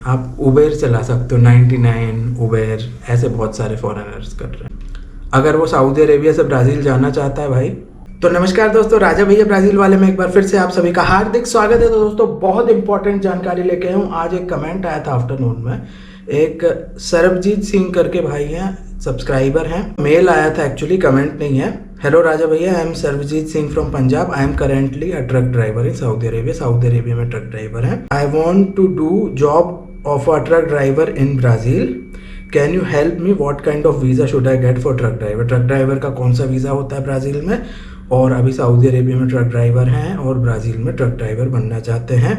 आप उबेर चला सकते हो, 99 उबेर, ऐसे बहुत सारे फॉरेनर्स कर रहे हैं। अगर वो सऊदी अरेबिया से ब्राज़ील जाना चाहता है भाई, तो नमस्कार दोस्तों, राजा भैया ब्राज़ील वाले में एक बार फिर से आप सभी का हार्दिक स्वागत है। तो दोस्तों बहुत इंपॉर्टेंट जानकारी लेके आया हूँ। आज एक कमेंट आया था आफ्टरनून में, एक सरबजीत सिंह करके भाई हैं, सब्सक्राइबर हैं, मेल आया था एक्चुअली, कमेंट नहीं है। हेलो राजा भैया, I am Sarabjeet Singh from Punjab, I am currently a truck driver in Saudi Arabia. Saudi Arabia में ट्रक ड्राइवर हैं। I want to do job of a truck driver in Brazil. Can you help me, what kind of visa should I get for truck driver. Truck driver का कौन सा visa होता है Brazil में, और अभी Saudi Arabia में truck driver हैं और ब्राज़ील में ट्रक ड्राइवर बनना चाहते हैं,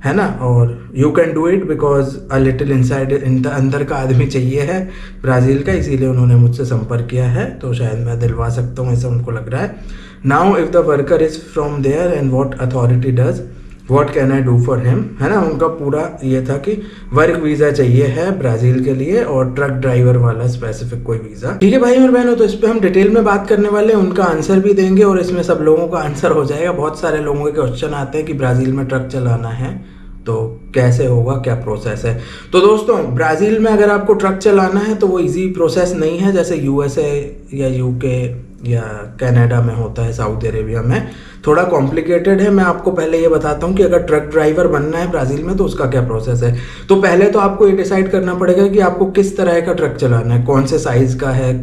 है ना। और you can do it because a little inside, अंदर का आदमी चाहिए है ब्राज़ील का, इसीलिए उन्होंने मुझसे संपर्क किया है। तो शायद मैं दिलवा सकता हूँ, ऐसा उनको लग रहा है। Now if the worker is from there and what authority does, what can I do for him, है ना। उनका पूरा ये था कि वर्क वीज़ा चाहिए है ब्राज़ील के लिए और ट्रक ड्राइवर वाला स्पेसिफिक कोई वीज़ा। ठीक है भाई और बहनों, तो इस पर हम डिटेल में बात करने वाले हैं, उनका आंसर भी देंगे और इसमें सब लोगों का आंसर हो जाएगा। बहुत सारे लोगों के क्वेश्चन आते हैं कि ब्राज़ील में ट्रक चलाना है तो कैसे होगा, क्या प्रोसेस है। तो दोस्तों ब्राज़ील में अगर आपको ट्रक चलाना है तो वो इजी प्रोसेस नहीं है जैसे यूएसए या यूके या कनाडा में होता है, सऊदी अरेबिया में थोड़ा कॉम्प्लिकेटेड है। मैं आपको पहले ये बताता हूँ कि अगर ट्रक ड्राइवर बनना है ब्राज़ील में तो उसका क्या प्रोसेस है। तो पहले तो आपको ये डिसाइड करना पड़ेगा कि आपको किस तरह का ट्रक चलाना है, कौन से साइज़ का है,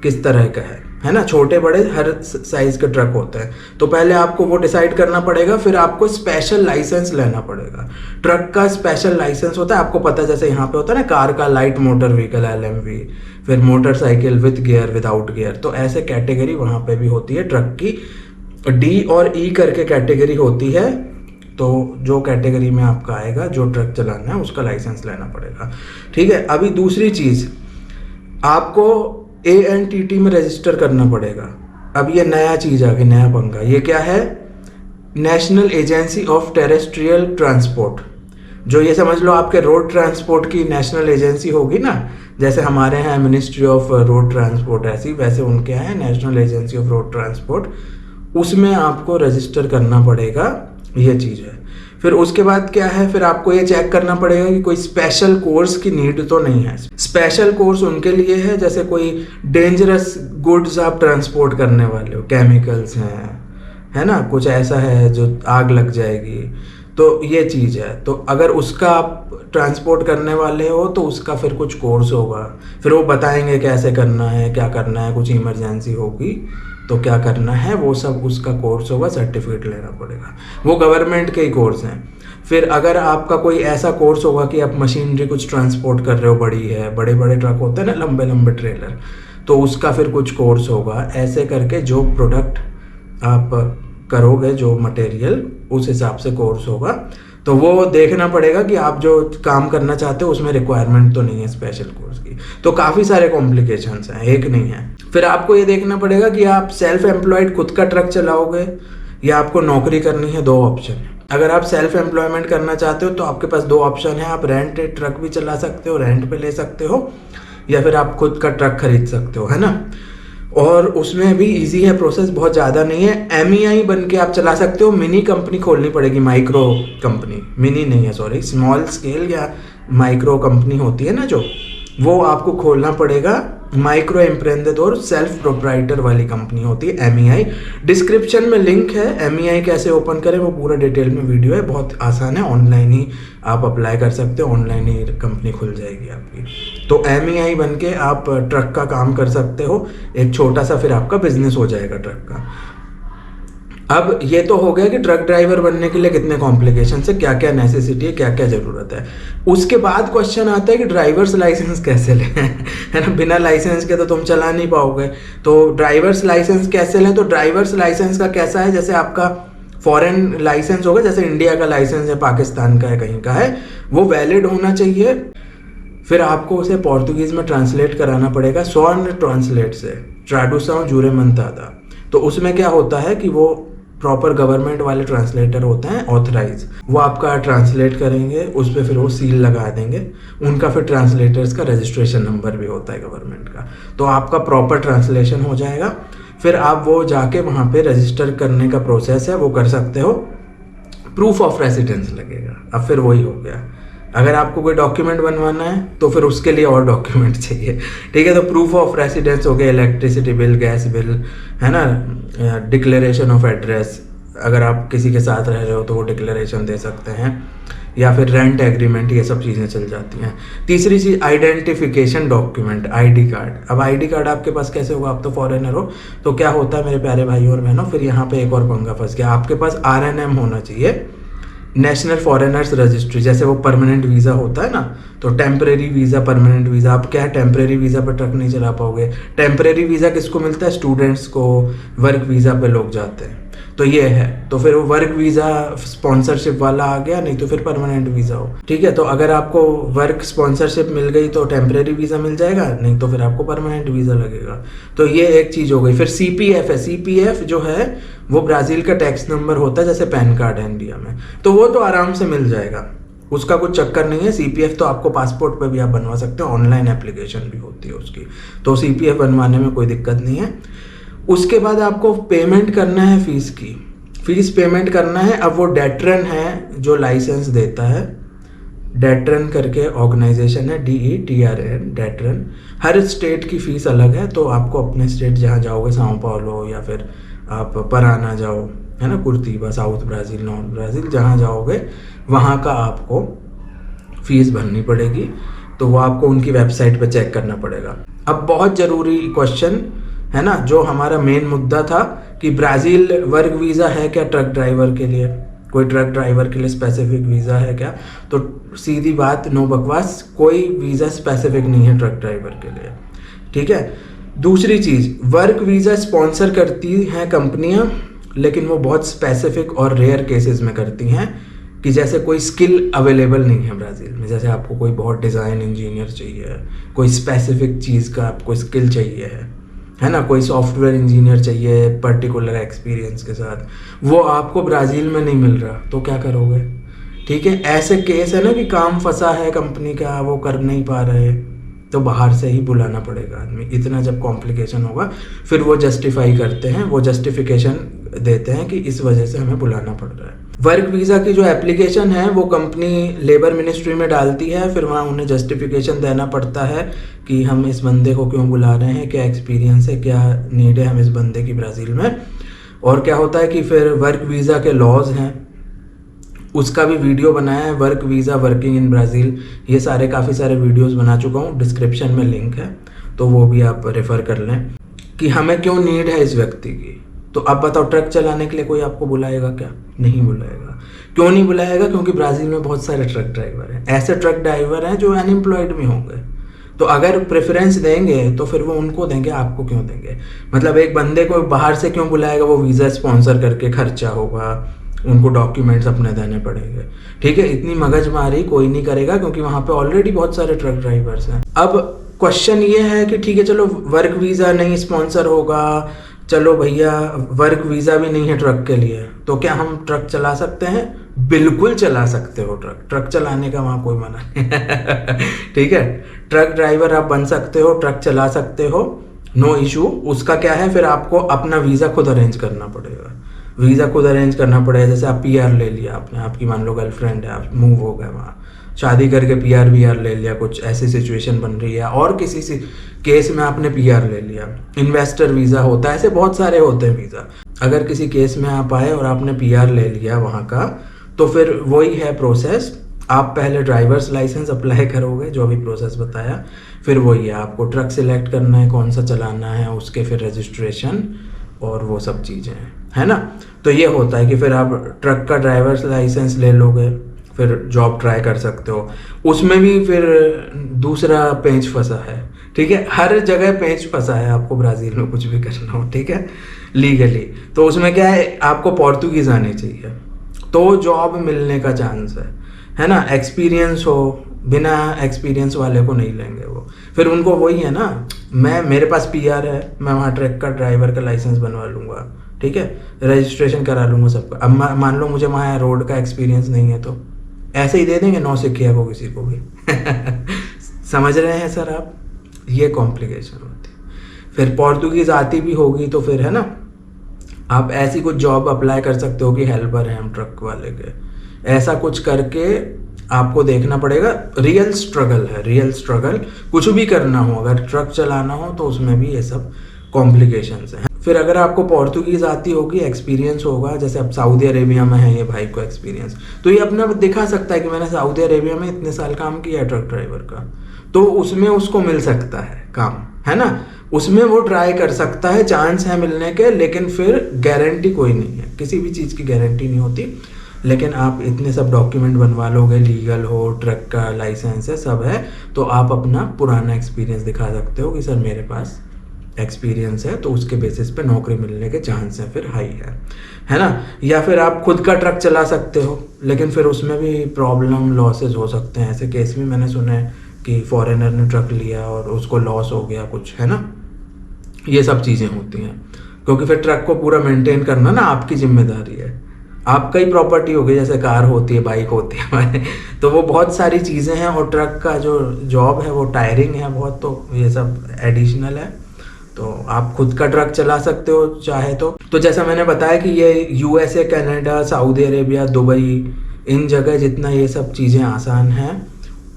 किस तरह का है ना। छोटे बड़े हर साइज़ के ट्रक होते हैं, तो पहले आपको वो डिसाइड करना पड़ेगा। फिर आपको स्पेशल लाइसेंस लेना पड़ेगा। ट्रक का स्पेशल लाइसेंस होता है, आपको पता है जैसे यहाँ पे होता है ना कार का, लाइट मोटर व्हीकल LMV, फिर motorcycle with gear, without gear, तो ऐसे कैटेगरी वहाँ पे भी होती है ट्रक की। D और E करके कैटेगरी होती है। तो जो कैटेगरी में आपका आएगा, जो ट्रक चलाना है, उसका लाइसेंस लेना पड़ेगा। ठीक है। अभी दूसरी चीज़, आपको ANTT में रजिस्टर करना पड़ेगा। अब ये नया चीज़ आ गई, नया पंगा। ये क्या है? National agency of terrestrial transport. जो ये समझ लो आपके रोड ट्रांसपोर्ट की नेशनल एजेंसी होगी ना, जैसे हमारे यहाँ मिनिस्ट्री ऑफ रोड ट्रांसपोर्ट, ऐसी वैसे उनके यहाँ national agency of road transport, उसमें आपको रजिस्टर करना पड़ेगा। ये चीज़ है। फिर उसके बाद क्या है, फिर आपको ये चेक करना पड़ेगा कि कोई स्पेशल कोर्स की नीड तो नहीं है। स्पेशल कोर्स उनके लिए है जैसे कोई डेंजरस गुड्स आप ट्रांसपोर्ट करने वाले हो, केमिकल्स हैं, है ना, कुछ ऐसा है जो आग लग जाएगी, तो ये चीज़ है। तो अगर उसका आप ट्रांसपोर्ट करने वाले हो तो उसका फिर कुछ कोर्स होगा, फिर वो बताएंगे कैसे करना है, क्या करना है, कुछ इमरजेंसी होगी तो क्या करना है, वो सब उसका कोर्स होगा, सर्टिफिकेट लेना पड़ेगा। वो गवर्नमेंट के ही कोर्स हैं। फिर अगर आपका कोई ऐसा कोर्स होगा कि आप मशीनरी कुछ ट्रांसपोर्ट कर रहे हो, बड़ी है, बड़े बड़े ट्रक होते हैं ना, लंबे लंबे ट्रेलर, तो उसका फिर कुछ कोर्स होगा। ऐसे करके जो प्रोडक्ट आप करोगे, जो मटेरियल, उस हिसाब से कोर्स होगा। तो वो देखना पड़ेगा कि आप जो काम करना चाहते हो उसमें रिक्वायरमेंट तो नहीं है स्पेशल कोर्स की। तो काफ़ी सारे कॉम्प्लिकेशंस हैं, एक नहीं है। फिर आपको ये देखना पड़ेगा कि आप सेल्फ एम्प्लॉयड खुद का ट्रक चलाओगे या आपको नौकरी करनी है। 2 ऑप्शन है। अगर आप सेल्फ एम्प्लॉयमेंट करना चाहते हो तो आपके पास 2 ऑप्शन है। आप रेंट ट्रक भी चला सकते हो, रेंट पे ले सकते हो, या फिर आप खुद का ट्रक खरीद सकते हो, है ना। और उसमें भी इजी है प्रोसेस, बहुत ज़्यादा नहीं है। MEI बन के आप चला सकते हो। मिनी कंपनी खोलनी पड़ेगी, माइक्रो कंपनी, मिनी नहीं है सॉरी, स्मॉल स्केल या माइक्रो कंपनी होती है ना जो, वो आपको खोलना पड़ेगा। माइक्रो एम्प्रेंदेदोर सेल्फ प्रोप्राइटर वाली कंपनी होती है MEI। डिस्क्रिप्शन में लिंक है, MEI कैसे ओपन करें वो पूरा डिटेल में वीडियो है, बहुत आसान है। ऑनलाइन ही आप अप्लाई कर सकते हो, ऑनलाइन ही कंपनी खुल जाएगी आपकी। तो MEI बन के आप ट्रक का काम कर सकते हो, एक छोटा सा फिर आपका बिजनेस हो जाएगा ट्रक का। अब ये तो हो गया कि ट्रक ड्राइवर बनने के लिए कितने कॉम्प्लिकेशन है, क्या क्या नेसेसिटी है, क्या क्या ज़रूरत है। उसके बाद क्वेश्चन आता है कि ड्राइवर्स लाइसेंस कैसे लें, है ना। बिना लाइसेंस के तो तुम चला नहीं पाओगे, तो ड्राइवर्स लाइसेंस कैसे लें। तो ड्राइवर्स लाइसेंस का कैसा है, जैसे आपका फॉरेन लाइसेंस होगा, जैसे इंडिया का लाइसेंस है, पाकिस्तान का है, कहीं का है, वो वैलिड होना चाहिए। फिर आपको उसे पोर्तुगीज़ में ट्रांसलेट कराना पड़ेगा, स्वर्ण ट्रांसलेट से, ट्राडुसाउ जुरेमंतादा। तो उसमें क्या होता है कि वो प्रॉपर गवर्नमेंट वाले ट्रांसलेटर होते हैं, ऑथराइज, वो आपका ट्रांसलेट करेंगे, उस पर फिर वो सील लगा देंगे। उनका फिर ट्रांसलेटर्स का रजिस्ट्रेशन नंबर भी होता है गवर्नमेंट का, तो आपका प्रॉपर ट्रांसलेशन हो जाएगा। फिर आप वो जाके वहाँ पे रजिस्टर करने का प्रोसेस है वो कर सकते हो। प्रूफ ऑफ रेसिडेंस लगेगा, अब फिर वही हो गया, अगर आपको कोई डॉक्यूमेंट बनवाना है तो फिर उसके लिए और डॉक्यूमेंट चाहिए, ठीक है। तो प्रूफ ऑफ रेसिडेंस हो गया, इलेक्ट्रिसिटी बिल, गैस बिल, है ना, डिक्लेरेशन ऑफ एड्रेस, अगर आप किसी के साथ रह रहे हो तो वो डिक्लेरेशन दे सकते हैं, या फिर रेंट एग्रीमेंट, ये सब चीज़ें चल जाती हैं। तीसरी चीज़ आइडेंटिफिकेशन डॉक्यूमेंट, आईडी कार्ड। अब आईडी कार्ड आपके पास कैसे होगा, आप तो फॉरेनर हो, तो क्या होता है मेरे प्यारे भाइयों और बहनों, फिर यहाँ पे एक और पंगा फंस गया, आपके पास RNM होना चाहिए, नेशनल फॉरेनर्स रजिस्ट्री। जैसे वो परमानेंट वीज़ा होता है ना, तो टेम्परेरी वीज़ा, परमानेंट वीज़ा। आप क्या है, टेम्परेरी वीज़ा पर ट्रक नहीं चला पाओगे। टेम्परेरी वीज़ा किसको मिलता है, स्टूडेंट्स को, वर्क वीज़ा पे लोग जाते हैं, तो ये है। तो फिर वो वर्क वीज़ा स्पॉन्सरशिप वाला आ गया, नहीं तो फिर परमानेंट वीज़ा हो, ठीक है। तो अगर आपको वर्क स्पॉन्सरशिप मिल गई तो टेम्परेरी वीज़ा मिल जाएगा, नहीं तो फिर आपको परमानेंट वीज़ा लगेगा। तो ये एक चीज़ हो गई। फिर CPF है, CPF जो है वो ब्राज़ील का टैक्स नंबर होता है, जैसे पैन कार्ड है इंडिया में, तो वो तो आराम से मिल जाएगा, उसका कुछ चक्कर नहीं है। CPF तो आपको पासपोर्ट पे भी आप बनवा सकते हो, ऑनलाइन एप्लीकेशन भी होती है उसकी, तो CPF बनवाने में कोई दिक्कत नहीं है। उसके बाद आपको पेमेंट करना है फीस की, फीस पेमेंट करना है। अब वो डेट्रन है जो लाइसेंस देता है, डेट्रन करके ऑर्गेनाइजेशन है, DETRN, डेट्रन। हर स्टेट की फ़ीस अलग है, तो आपको अपने स्टेट जहाँ जाओगे, साओ पाउलो या फिर आप पराना जाओ, है ना, कुर्तिबा, साउथ ब्राज़ील, नॉर्थ ब्राज़ील, जहाँ जाओगे वहाँ का आपको फ़ीस भरनी पड़ेगी। तो वो आपको उनकी वेबसाइट पे चेक करना पड़ेगा। अब बहुत ज़रूरी क्वेश्चन है ना, जो हमारा मेन मुद्दा था कि ब्राज़ील वर्क वीज़ा है क्या ट्रक ड्राइवर के लिए, कोई ट्रक ड्राइवर के लिए स्पेसिफिक वीज़ा है क्या? तो सीधी बात, नो बकवास, कोई वीज़ा स्पेसिफिक नहीं है ट्रक ड्राइवर के लिए, ठीक है। दूसरी चीज़, वर्क वीज़ा स्पॉन्सर करती हैं कंपनियां, लेकिन वो बहुत स्पेसिफिक और रेयर केसेस में करती हैं, कि जैसे कोई स्किल अवेलेबल नहीं है ब्राज़ील में, जैसे आपको कोई बहुत डिज़ाइन इंजीनियर चाहिए, कोई स्पेसिफिक चीज़ का आपको स्किल चाहिए है ना, कोई सॉफ्टवेयर इंजीनियर चाहिए पर्टिकुलर एक्सपीरियंस के साथ, वो आपको ब्राज़ील में नहीं मिल रहा, तो क्या करोगे? ठीक है, ऐसे केस है ना कि काम फंसा है कंपनी का, वो कर नहीं पा रहे, तो बाहर से ही बुलाना पड़ेगा आदमी। इतना जब कॉम्प्लिकेशन होगा फिर वो जस्टिफाई करते हैं, वो जस्टिफिकेशन देते हैं कि इस वजह से हमें बुलाना पड़ रहा है। वर्क वीज़ा की जो एप्लीकेशन है वो कंपनी लेबर मिनिस्ट्री में डालती है, फिर वहाँ उन्हें जस्टिफिकेशन देना पड़ता है कि हम इस बंदे को क्यों बुला रहे हैं, क्या एक्सपीरियंस है, क्या नीड है हम इस बंदे की ब्राज़ील में। और क्या होता है कि फिर वर्क वीज़ा के लॉज हैं, उसका भी वीडियो बनाया है, work visa working in Brazil, ये सारे काफ़ी सारे वीडियोस बना चुका हूँ, डिस्क्रिप्शन में लिंक है, तो वो भी आप रेफ़र कर लें कि हमें क्यों नीड है इस व्यक्ति की। तो अब बताओ, ट्रक चलाने के लिए कोई आपको बुलाएगा क्या? नहीं बुलाएगा। क्यों नहीं बुलाएगा? क्योंकि ब्राज़ील में बहुत सारे ट्रक ड्राइवर हैं, ऐसे ट्रक ड्राइवर हैं जो अनएम्प्लॉयड भी होंगे, तो अगर प्रेफरेंस देंगे तो फिर वो उनको देंगे, आपको क्यों देंगे? मतलब एक बंदे को बाहर से क्यों बुलाएगा? वो वीज़ा स्पॉन्सर करके खर्चा होगा, उनको डॉक्यूमेंट्स अपने देने पड़ेंगे, ठीक है। इतनी मगजमारी कोई नहीं करेगा, क्योंकि वहाँ पे ऑलरेडी बहुत सारे ट्रक ड्राइवर्स हैं। अब क्वेश्चन ये है कि ठीक है, चलो वर्क वीज़ा नहीं स्पॉन्सर होगा, चलो भैया वर्क वीज़ा भी नहीं है ट्रक के लिए, तो क्या हम ट्रक चला सकते हैं? बिल्कुल चला सकते हो ट्रक चलाने का वहाँ कोई मना नहीं ठीक है, ट्रक ड्राइवर आप बन सकते हो, ट्रक चला सकते हो, नो इशू। उसका क्या है, फिर आपको अपना वीज़ा खुद अरेंज करना पड़ेगा, वीज़ा खुद अरेंज करना पड़ेगा। जैसे आप PR ले लिया आपने, आपकी मान लो गर्लफ्रेंड है, आप मूव हो गए वहाँ, शादी करके PR ले लिया, कुछ ऐसी सिचुएशन बन रही है, और किसी केस में आपने PR ले लिया, इन्वेस्टर वीज़ा होता है, ऐसे बहुत सारे होते हैं वीज़ा। अगर किसी केस में आप आए और आपने PR ले लिया वहाँ का, तो फिर वही है प्रोसेस, आप पहले ड्राइवर्स लाइसेंस अप्लाई करोगे, जो अभी प्रोसेस बताया, फिर वही है, आपको ट्रक सिलेक्ट करना है, कौन सा चलाना है, उसके फिर रजिस्ट्रेशन और वो सब चीज़ें हैं, है ना। तो ये होता है कि फिर आप ट्रक का ड्राइवर्स लाइसेंस ले लोगे, फिर जॉब ट्राई कर सकते हो। उसमें भी फिर दूसरा पेंच फंसा है, ठीक है, हर जगह पेंच फंसा है, आपको ब्राज़ील में कुछ भी करना हो, ठीक है, लीगली। तो उसमें क्या है, आपको पोर्तुगीज़ आनी चाहिए, तो जॉब मिलने का चांस है ना। एक्सपीरियंस हो, बिना एक्सपीरियंस वाले को नहीं लेंगे वो, फिर उनको वही है ना, मेरे पास PR है, मैं वहाँ ट्रक का ड्राइवर का लाइसेंस बनवा लूँगा, ठीक है, रजिस्ट्रेशन करा लूँगा सबका। अब मान लो मुझे वहाँ रोड का एक्सपीरियंस नहीं है, तो ऐसे ही दे देंगे नौसिखिया को किसी को भी समझ रहे हैं सर आप? ये कॉम्प्लिकेशन होती है। फिर पोर्तुगीज़ आती भी होगी तो फिर, है ना, आप ऐसी कुछ जॉब अप्लाई कर सकते हो कि हेल्पर हैं हम ट्रक वाले के, ऐसा कुछ करके आपको देखना पड़ेगा। रियल स्ट्रगल है, रियल स्ट्रगल। कुछ भी करना हो, अगर ट्रक चलाना हो तो उसमें भी ये सब कॉम्प्लिकेशंस हैं। फिर अगर आपको पोर्तुगीज़ आती होगी, एक्सपीरियंस होगा, जैसे अब सऊदी अरेबिया में है ये भाई को एक्सपीरियंस, तो ये अपना दिखा सकता है कि मैंने सऊदी अरेबिया में इतने साल काम किया है ट्रक ड्राइवर का, तो उसमें उसको मिल सकता है काम, है ना। उसमें वो ट्राई कर सकता है, चांस है मिलने के, लेकिन फिर गारंटी कोई नहीं है, किसी भी चीज़ की गारंटी नहीं होती। लेकिन आप इतने सब डॉक्यूमेंट बनवा लोगे, लीगल हो, ट्रक का लाइसेंस है, सब है, तो आप अपना पुराना एक्सपीरियंस दिखा सकते हो कि सर मेरे पास एक्सपीरियंस है, तो उसके बेसिस पे नौकरी मिलने के चांस हैं फिर हाई है ना। या फिर आप खुद का ट्रक चला सकते हो, लेकिन फिर उसमें भी प्रॉब्लम, लॉसेज हो सकते हैं। ऐसे केस भी मैंने सुने हैं कि फॉरेनर ने ट्रक लिया और उसको लॉस हो गया कुछ, है ना। ये सब चीज़ें होती हैं, क्योंकि फिर ट्रक को पूरा मेंटेन करना ना आपकी जिम्मेदारी है, आपका ही प्रॉपर्टी होगी, जैसे कार होती है, बाइक होती है हमारे, तो वो बहुत सारी चीज़ें हैं। और ट्रक का जो जॉब है वो टायरिंग है बहुत, तो ये सब एडिशनल है। तो आप खुद का ट्रक चला सकते हो चाहे तो जैसा मैंने बताया कि ये USA, Canada, Saudi Arabia, Dubai, इन जगह जितना ये सब चीज़ें आसान हैं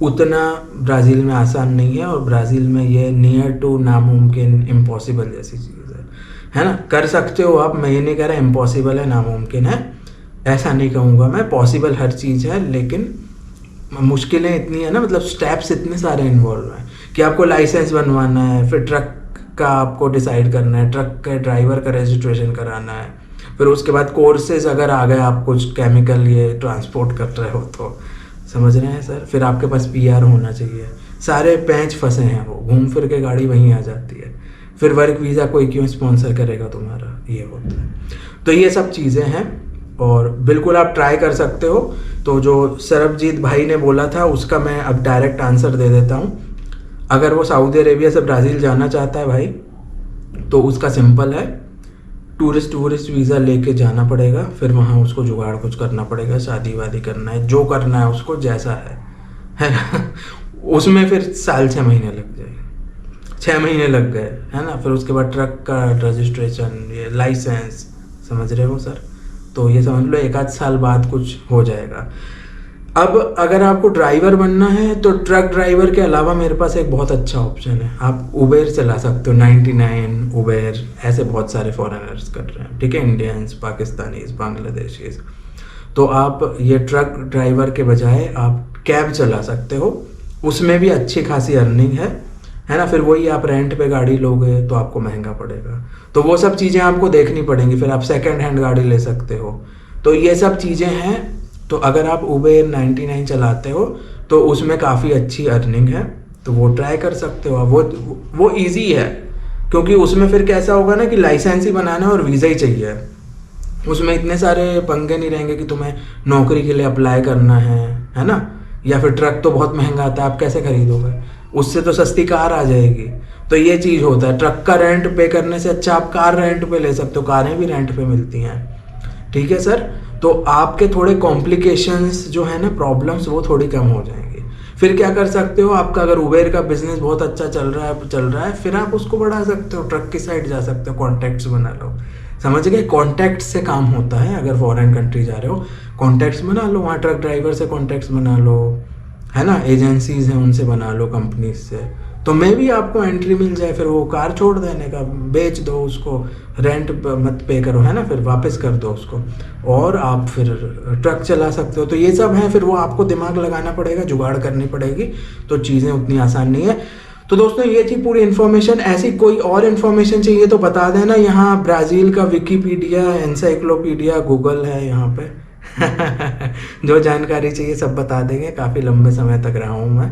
उतना ब्राज़ील में आसान नहीं है। और ब्राज़ील में ये नियर टू नामुमकिन, इम्पॉसिबल जैसी चीज़ है ना। कर सकते हो आप, मैं ये नहीं कह रहा इम्पॉसिबल है, नामुमकिन है, ऐसा नहीं कहूँगा मैं। पॉसिबल हर चीज़ है, लेकिन मुश्किलें इतनी है ना, मतलब स्टेप्स इतने सारे इन्वॉल्व हैं कि आपको लाइसेंस बनवाना है, फिर ट्रक का आपको डिसाइड करना है, ट्रक के ड्राइवर का रजिस्ट्रेशन कराना है, फिर उसके बाद कोर्सेज अगर आ गए, आप कुछ केमिकल ये ट्रांसपोर्ट कर रहे हो तो, समझ रहे हैं सर। फिर आपके पास PR होना चाहिए, सारे पैंच फंसे हैं, वो घूम फिर के गाड़ी वहीं आ जाती है। फिर वर्क वीज़ा कोई क्यों स्पॉन्सर करेगा तुम्हारा, ये होता है। तो ये सब चीज़ें हैं और बिल्कुल आप ट्राई कर सकते हो। तो जो सरबजीत भाई ने बोला था उसका मैं अब डायरेक्ट आंसर दे देता हूँ। अगर वो सऊदी अरेबिया से ब्राज़ील जाना चाहता है भाई, तो उसका सिंपल है, टूरिस्ट वीज़ा लेके जाना पड़ेगा, फिर वहाँ उसको जुगाड़ कुछ करना पड़ेगा, शादी वादी करना है, जो करना है उसको, जैसा है ना। उसमें फिर 6 महीने लग जाएंगे, 6 महीने लग गए, है ना। फिर उसके बाद ट्रक का रजिस्ट्रेशन, ये लाइसेंस, समझ रहे हो सर। तो ये समझ लो 1 आध साल बाद कुछ हो जाएगा। अब अगर आपको ड्राइवर बनना है तो ट्रक ड्राइवर के अलावा मेरे पास एक बहुत अच्छा ऑप्शन है, आप उबेर चला सकते हो। 99, उबेर, ऐसे बहुत सारे फॉरेनर्स कर रहे हैं, ठीक है, इंडियंस, पाकिस्तानीज, बांग्लादेशीज। तो आप ये ट्रक ड्राइवर के बजाय आप कैब चला सकते हो, उसमें भी अच्छी खासी अर्निंग है ना। फिर वही आप रेंट पे गाड़ी लोगे तो आपको महंगा पड़ेगा, तो वो सब चीज़ें आपको देखनी पड़ेंगी। फिर आप सेकेंड हैंड गाड़ी ले सकते हो, तो ये सब चीज़ें हैं। तो अगर आप उबेर 99 चलाते हो तो उसमें काफ़ी अच्छी अर्निंग है, तो वो ट्राई कर सकते हो आप। वो ईजी है, क्योंकि उसमें फिर कैसा होगा ना कि लाइसेंस ही बनाना है और वीज़ा ही चाहिए। उसमें इतने सारे पंगे नहीं रहेंगे कि तुम्हें नौकरी के लिए अप्लाई करना है ना। या फिर ट्रक तो बहुत महंगा आता है, आप कैसे खरीदोगे, उससे तो सस्ती कार आ जाएगी। तो ये चीज़ होता है, ट्रक का रेंट पे करने से अच्छा आप कार रेंट पे ले सकते हो, कारें भी रेंट पे मिलती हैं, ठीक है सर। तो आपके थोड़े कॉम्प्लिकेशंस जो है ना, प्रॉब्लम्स, वो थोड़ी कम हो जाएंगी। फिर क्या कर सकते हो, आपका अगर उबेर का बिजनेस बहुत अच्छा चल रहा है, फिर आप उसको बढ़ा सकते हो, ट्रक की साइड जा सकते हो, कॉन्टैक्ट्स बना लो, समझ गए। कॉन्टैक्ट्स से काम होता है, अगर फॉरेन कंट्री जा रहे हो कॉन्टैक्ट्स बना लो, वहाँ ट्रक ड्राइवर से कॉन्टैक्ट्स बना लो, है ना, एजेंसीज हैं उनसे बना लो, कंपनीज से, तो मे भी आपको एंट्री मिल जाए। फिर वो कार छोड़ देने का, बेच दो उसको, रेंट मत पे करो, है ना, फिर वापस कर दो उसको, और आप फिर ट्रक चला सकते हो। तो ये सब है, फिर वो आपको दिमाग लगाना पड़ेगा, जुगाड़ करनी पड़ेगी, तो चीज़ें उतनी आसान नहीं है। तो दोस्तों ये थी पूरी इन्फॉर्मेशन। ऐसी कोई और इन्फॉर्मेशन चाहिए तो बता देना। यहाँ ब्राज़ील का विकीपीडिया, एनसाइक्लोपीडिया, गूगल है यहाँ पे जो जानकारी चाहिए सब बता देंगे। काफ़ी लंबे समय तक रहा हूँ मैं,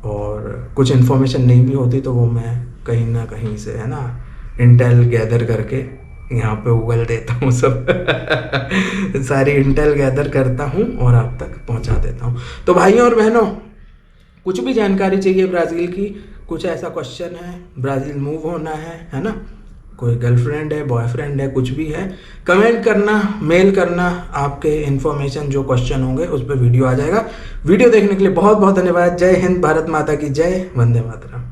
और कुछ इन्फॉर्मेशन नहीं भी होती तो वो मैं कहीं ना कहीं से, है ना, इंटेल गैदर करके यहाँ पे उगल देता हूँ सब सारी इंटेल गैदर करता हूँ और आप तक पहुँचा देता हूँ। तो भाइयों और बहनों, कुछ भी जानकारी चाहिए ब्राज़ील की, कुछ ऐसा क्वेश्चन है, ब्राज़ील मूव होना है ना, कोई गर्लफ्रेंड है, बॉयफ्रेंड है, कुछ भी है, कमेंट करना, मेल करना, आपके इन्फॉर्मेशन जो क्वेश्चन होंगे उस पर वीडियो आ जाएगा। वीडियो देखने के लिए बहुत बहुत धन्यवाद। जय हिंद, भारत माता की जय, वंदे मातरम।